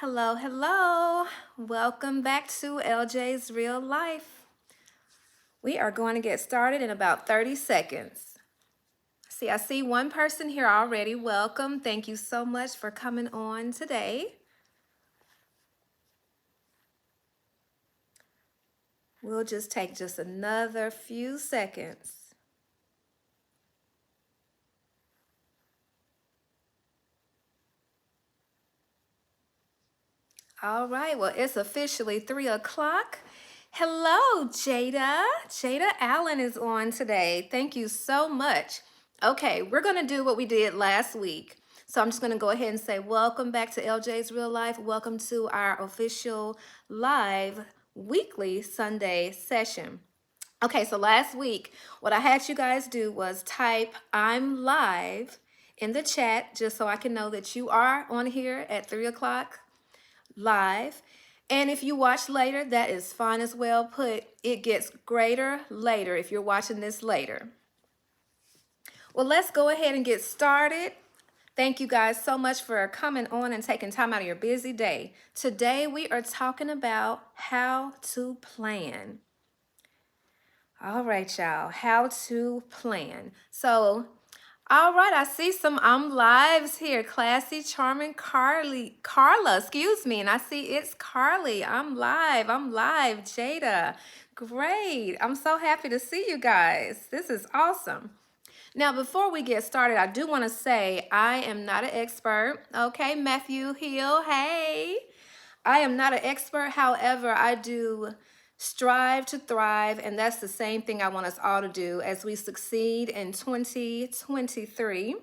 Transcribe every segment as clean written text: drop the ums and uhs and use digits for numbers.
Hello, hello. Welcome back to LJ's Real Life. We are going to get started in about 30 seconds. I see one person here already. Welcome. Thank you so much for coming on today. We'll just take just another few seconds. All right, well, it's officially 3 o'clock. Hello, Jada. Jada Allen is on today. Thank you so much. Okay, we're going to do what we did last week. So I'm just going to go ahead and say welcome back to LJ's Real Life. Welcome to our official live weekly Sunday session. Okay, so last week, what I had you guys do was type "I'm live" in the chat just so I can know that you are on here at 3 o'clock live. And if you watch later, that is fine as well. Put "it gets greater later" if you're watching this later. Well, let's go ahead and get started. Thank you guys so much for coming on and taking time out of your busy day. Today we are talking about how to plan. All right, y'all, how to plan. All right, I see some I'm lives here. Classy, charming Carla, excuse me. And I see it's Carly. I'm live, Jada. Great. I'm so happy to see you guys. This is awesome. Now, before we get started, I do want to say I am not an expert. Okay, Matthew Hill, hey. I am not an expert. However, I do strive to thrive, and that's the same thing I want us all to do as we succeed in 2023.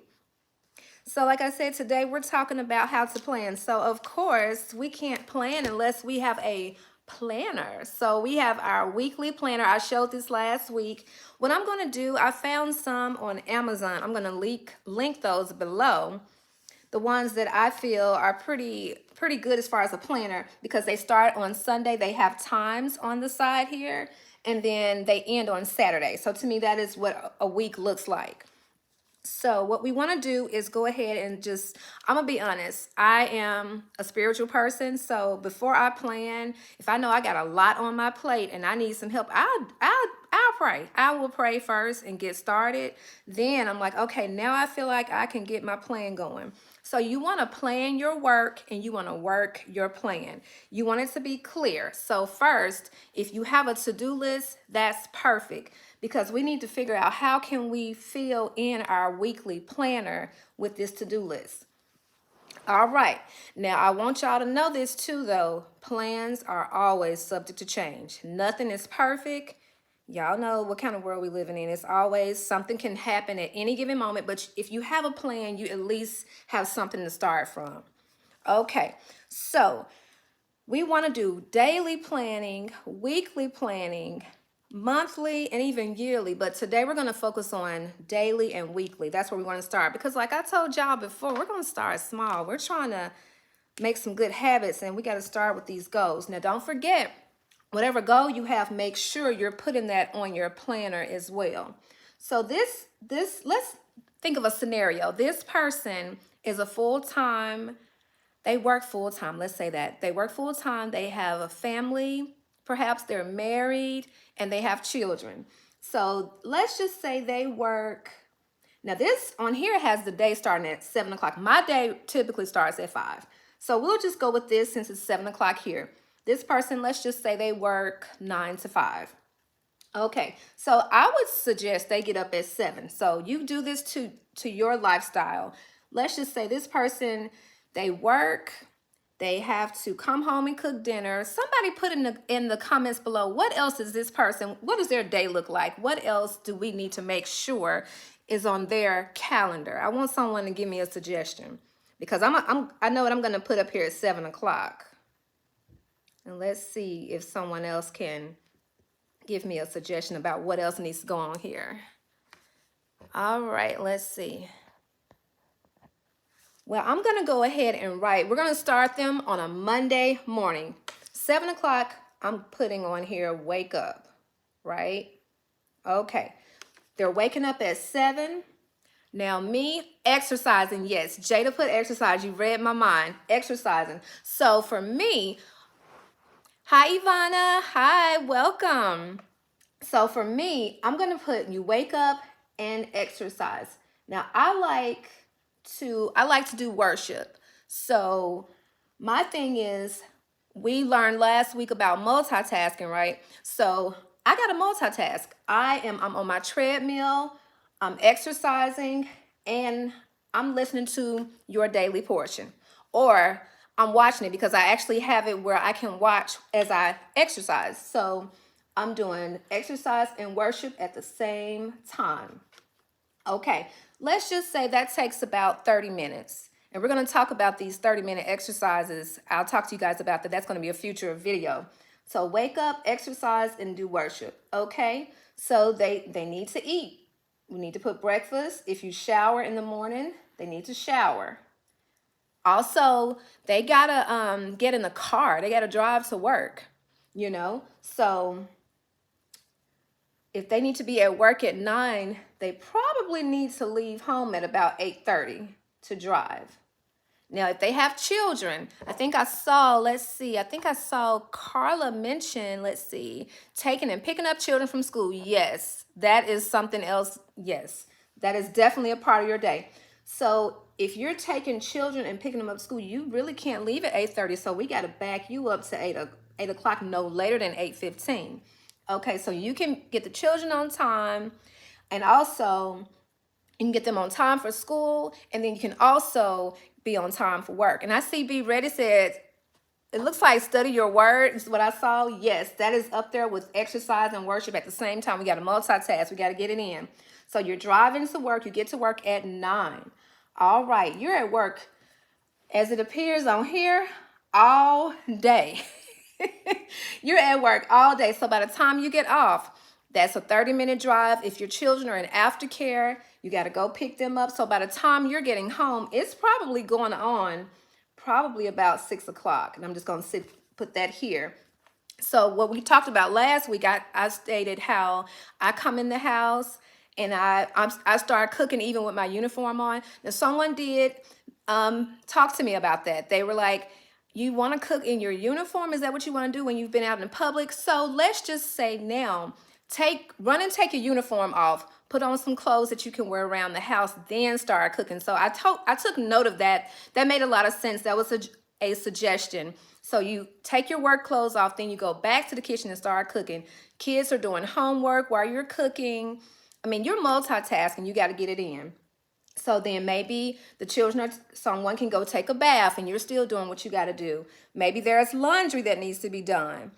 So like I said, today we're talking about how to plan. So of course, we can't plan unless we have a planner. So we have our weekly planner. I showed this last week. What I'm going to do, I found some on Amazon. I'm going to link those below. The ones that I feel are pretty good as far as a planner, because they start on Sunday. They have times on the side here, and then they end on Saturday. So to me, that is what a week looks like. So what we want to do is go ahead and I'm going to be honest. I am a spiritual person. So before I plan, if I know I got a lot on my plate and I need some help, I'll pray. I will pray first and get started. Then I'm like, okay, now I feel like I can get my plan going. So you want to plan your work and you want to work your plan. You want it to be clear. So first, if you have a to-do list, that's perfect, because we need to figure out how can we fill in our weekly planner with this to-do list. All right. Now, I want y'all to know this too, though. Plans are always subject to change. Nothing is perfect. Y'all know what kind of world we living in. It's always something can happen at any given moment, but if you have a plan, you at least have something to start from. Okay, so we want to do daily planning, weekly planning, monthly, and even yearly. But today we're going to focus on daily and weekly. That's where we want to start, because like I told y'all before, we're going to start small. We're trying to make some good habits, and we got to start with these goals. Now, don't forget, whatever goal you have, make sure you're putting that on your planner as well. So let's think of a scenario. This person is they work full-time. Let's say that. They work full-time. They have a family. Perhaps they're married and they have children. So let's just say they work. Now this on here has the day starting at 7 o'clock. My day typically starts at 5. So we'll just go with this since it's 7 o'clock here. This person, let's just say they work 9 to 5. Okay, so I would suggest they get up at 7. So you do this to your lifestyle. Let's just say this person, they work, they have to come home and cook dinner. Somebody put in the comments below, what else is this person, what does their day look like? What else do we need to make sure is on their calendar? I want someone to give me a suggestion, because I know what I'm going to put up here at 7 o'clock. And let's see if someone else can give me a suggestion about what else needs to go on here. All right, let's see. Well, I'm going to go ahead and write. We're going to start them on a Monday morning. 7 o'clock, I'm putting on here, wake up, right? Okay. They're waking up at 7. Now me, exercising, yes, Jada put exercise, you read my mind, exercising. So for me, hi Ivana, hi, welcome. So for me, I'm gonna put you wake up and exercise. Now I like to do worship. So my thing is, we learned last week about multitasking, right? So I got to multitask. I'm on my treadmill, I'm exercising, and I'm listening to your daily portion. Or I'm watching it because I actually have it where I can watch as I exercise. So I'm doing exercise and worship at the same time. Okay, let's just say that takes about 30 minutes. And we're going to talk about these 30-minute exercises. I'll talk to you guys about that. That's going to be a future video. So wake up, exercise, and do worship. Okay, so they need to eat. We need to put breakfast. If you shower in the morning, they need to shower. Also, they got to get in the car. They got to drive to work, So if they need to be at work at 9, they probably need to leave home at about 8:30 to drive. Now, if they have children, I think I saw Carla mention, taking and picking up children from school. Yes, that is something else. Yes, that is definitely a part of your day. So if you're taking children and picking them up school, you really can't leave at 8:30. So we got to back you up to 8 o'clock, no later than 8:15. Okay, so you can get the children on time, and also you can get them on time for school, and then you can also be on time for work. And I see B Ready said, it looks like study your word is what I saw. Yes, that is up there with exercise and worship at the same time. We got to multitask. We got to get it in. So you're driving to work. You get to work at 9. All right, you're at work, as it appears on here, all day. You're at work all day. So by the time you get off, that's a 30-minute drive. If your children are in aftercare, you got to go pick them up. So by the time you're getting home, it's probably going on probably about 6 o'clock. And I'm just going to put that here. So what we talked about last week, I stated how I come in the house and I start cooking even with my uniform on. Now someone did talk to me about that. They were like, you want to cook in your uniform? Is that what you want to do when you've been out in public? So let's just say now, run and take your uniform off, put on some clothes that you can wear around the house, then start cooking. So I took note of that. That made a lot of sense. That was a suggestion. So you take your work clothes off, then you go back to the kitchen and start cooking. Kids are doing homework while you're cooking. I mean, you're multitasking. You got to get it in. So then maybe someone can go take a bath and you're still doing what you got to do. Maybe there's laundry that needs to be done.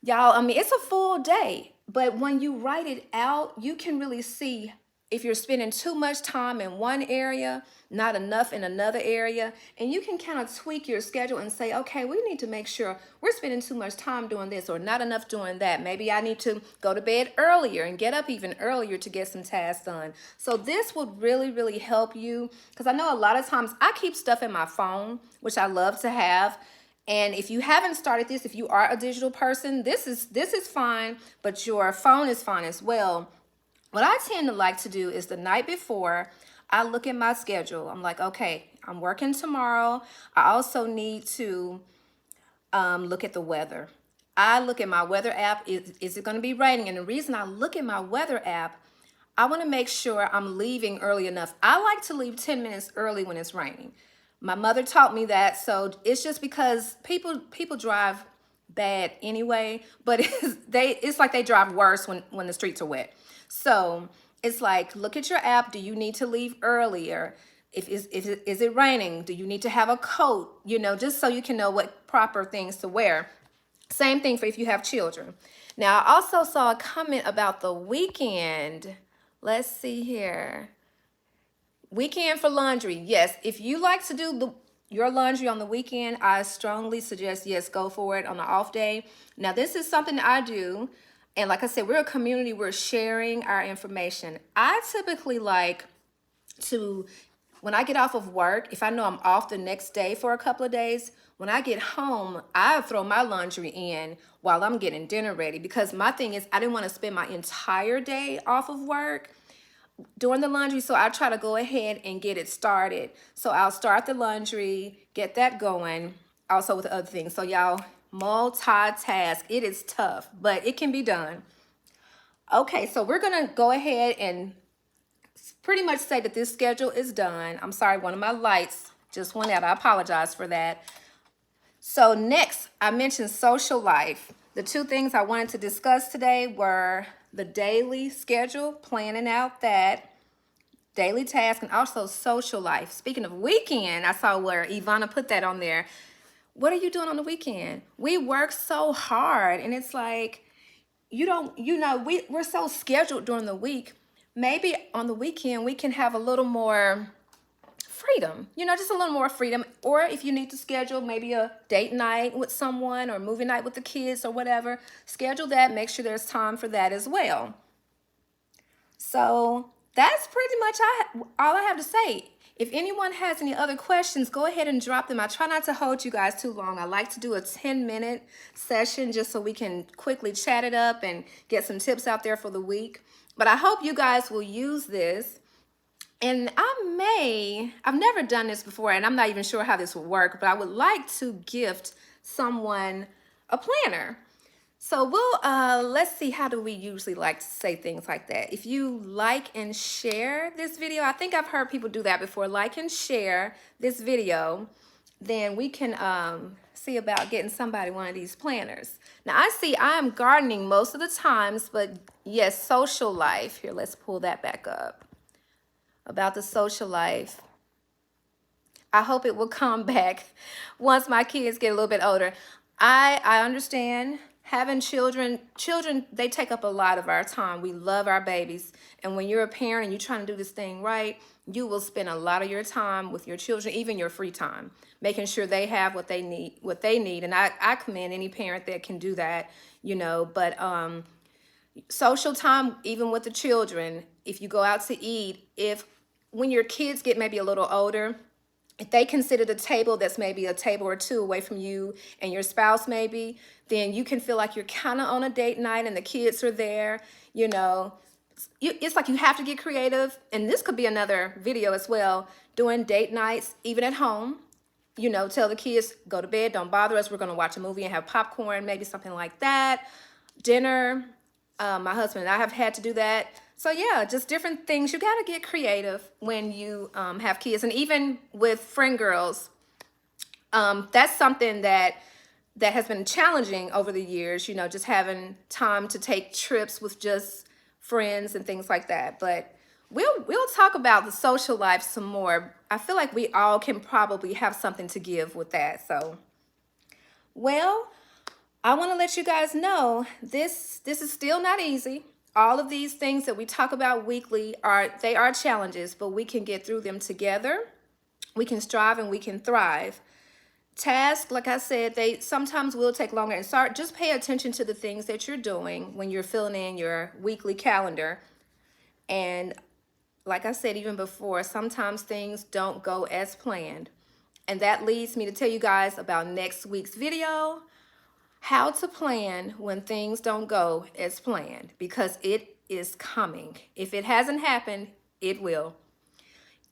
Y'all, I mean, it's a full day, but when you write it out, you can really see if you're spending too much time in one area, not enough in another area, and you can kind of tweak your schedule and say, okay, we need to make sure we're spending too much time doing this or not enough doing that. Maybe I need to go to bed earlier and get up even earlier to get some tasks done. So this would really, really help you, because I know a lot of times I keep stuff in my phone, which I love to have. And if you haven't started this, if you are a digital person, this is fine, but your phone is fine as well. What I tend to like to do is the night before, I look at my schedule. I'm like, okay, I'm working tomorrow. I also need to look at the weather. I look at my weather app. Is it going to be raining? And the reason I look at my weather app, I want to make sure I'm leaving early enough. I like to leave 10 minutes early when it's raining. My mother taught me that, so it's just because people drive bad anyway, but it's like they drive worse when the streets are wet. So it's like, look at your app. Do you need to leave earlier? Is it raining? Do you need to have a coat? Just so you can know what proper things to wear. Same thing for if you have children. Now, I also saw a comment about the weekend. Let's see here. Weekend for laundry. Yes, if you like to do your laundry on the weekend, I strongly suggest, yes, go for it on the off day. Now, this is something that I do. And like I said, we're a community. We're sharing our information. I typically like to, when I get off of work, if I know I'm off the next day for a couple of days, when I get home, I throw my laundry in while I'm getting dinner ready, because my thing is I didn't want to spend my entire day off of work doing the laundry, so I'll try to go ahead and get it started. So I'll start the laundry, get that going, also with the other things. So y'all, multitask. It is tough, but it can be done. Okay, so we're gonna go ahead and pretty much say that this schedule is done. I'm sorry, one of my lights just went out. I apologize for that. So next, I mentioned social life. The two things I wanted to discuss today were the daily schedule, planning out that, daily task, and also social life. Speaking of weekend, I saw where Ivana put that on there. What are you doing on the weekend? We work so hard, and it's like, we're so scheduled during the week. Maybe on the weekend we can have a little more freedom, just a little more freedom. Or if you need to schedule maybe a date night with someone or movie night with the kids or whatever, schedule that. Make sure there's time for that as well. So that's pretty much all I have to say. If anyone has any other questions, go ahead and drop them. I try not to hold you guys too long. I like to do a 10-minute session just so we can quickly chat it up and get some tips out there for the week. But I hope you guys will use this. And I've never done this before, and I'm not even sure how this will work, but I would like to gift someone a planner. So let's see, how do we usually like to say things like that? If you like and share this video, I think I've heard people do that before, like and share this video, then we can see about getting somebody one of these planners. Now I see I'm gardening most of the times, but yes, social life. Here, let's pull that back up. About the social life. I hope it will come back once my kids get a little bit older. I understand having children, they take up a lot of our time. We love our babies. And when you're a parent and you're trying to do this thing right, you will spend a lot of your time with your children, even your free time, making sure they have what they need. And I commend any parent that can do that, but social time, even with the children, if you go out to eat, when your kids get maybe a little older, if they consider the table that's maybe a table or two away from you and your spouse maybe, then you can feel like you're kind of on a date night and the kids are there, It's like you have to get creative. And this could be another video as well, doing date nights, even at home. Tell the kids, go to bed, don't bother us. We're going to watch a movie and have popcorn, maybe something like that. Dinner. My husband and I have had to do that. So yeah, just different things. You got to get creative when you have kids. And even with friend girls, that's something that has been challenging over the years, just having time to take trips with just friends and things like that. But we'll talk about the social life some more. I feel like we all can probably have something to give with that. So, well, I want to let you guys know this is still not easy. All of these things that we talk about weekly are challenges, but we can get through them together. We can strive and we can thrive. Tasks, like I said, they sometimes will take longer. And just pay attention to the things that you're doing when you're filling in your weekly calendar. And like I said, even before, sometimes things don't go as planned. And that leads me to tell you guys about next week's video, how to plan when things don't go as planned, because it is coming. If it hasn't happened, it will.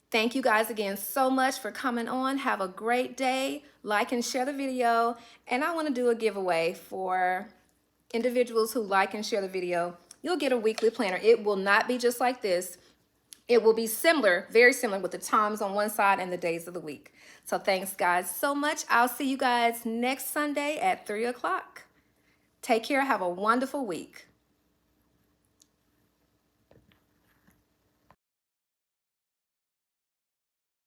Thank you guys again so much for coming on. Have a great day. Like and share the video. And I want to do a giveaway for individuals who like and share the video. You'll get a weekly planner. It will not be just like this. It will be similar, very similar, with the times on one side and the days of the week. So thanks guys so much. I'll see you guys next Sunday at 3 o'clock. Take care. Have a wonderful week.